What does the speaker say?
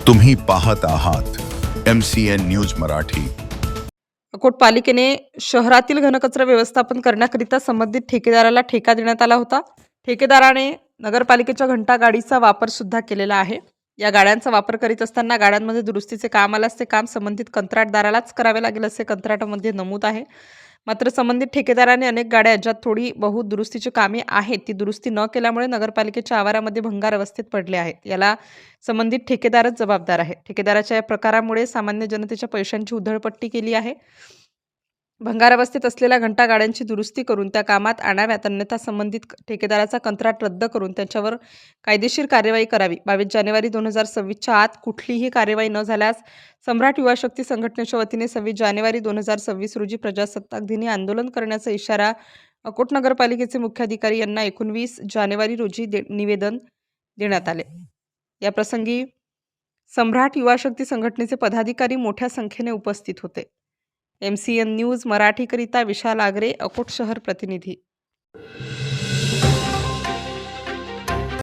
तुम्ही पाहत आहात MCN न्यूज मराठी। अकोट पालिकेने शहरातील घनकचरा व्यवस्थापन करण्याकरिता संबंधित ठेकेदाराला ठेका देण्यात आला होता. ठेकेदाराने नगरपालिकेच्या घंटा गाडीचा वापर सुद्धा केलेला आहे. या गाड्यांचा वापर करीत असताना गाड्यांमध्ये दुरुस्तीचे काम आल्यास ते काम संबंधित कंत्राटदारालाच करावे लागेल असे कंत्राटामध्ये नमूद आहे. मात्र संबंधित ठेकेदाराने अनेक गाड्या ज्यात थोडी बहुत दुरुस्तीची कामे आहेत ती दुरुस्ती न केल्यामुळे नगरपालिकेच्या आवारामध्ये भंगार अवस्थेत पडले आहेत. याला संबंधित ठेकेदारच जबाबदार आहे. ठेकेदाराच्या या प्रकारामुळे सामान्य जनतेच्या पैशांची उधळपट्टी केली आहे. भंगार अवस्थेत असलेल्या घंटा गाड्यांची दुरुस्ती करून त्या कामात आणाव्यात, अन्यथा संबंधित ठेकेदाराचा कंत्राट रद्द करून त्यांच्यावर कायदेशीर कार्यवाही करावी. 22 जानेवारी 2026च्या आत कुठलीही कार्यवाही न झाल्यास सम्राट युवा शक्ती संघटनेच्या वतीने 26 जानेवारी 2026 रोजी प्रजासत्ताक दिनी आंदोलन करण्याचा इशारा अकोट नगरपालिकेचे मुख्याधिकारी यांना 19 जानेवारी रोजी निवेदन देण्यात आले. याप्रसंगी सम्राट युवा शक्ती संघटनेचे पदाधिकारी मोठ्या संख्येने उपस्थित होते. MCN न्यूज मराठीकरिता विशाल आगरे, अकोट शहर प्रतिनिधी.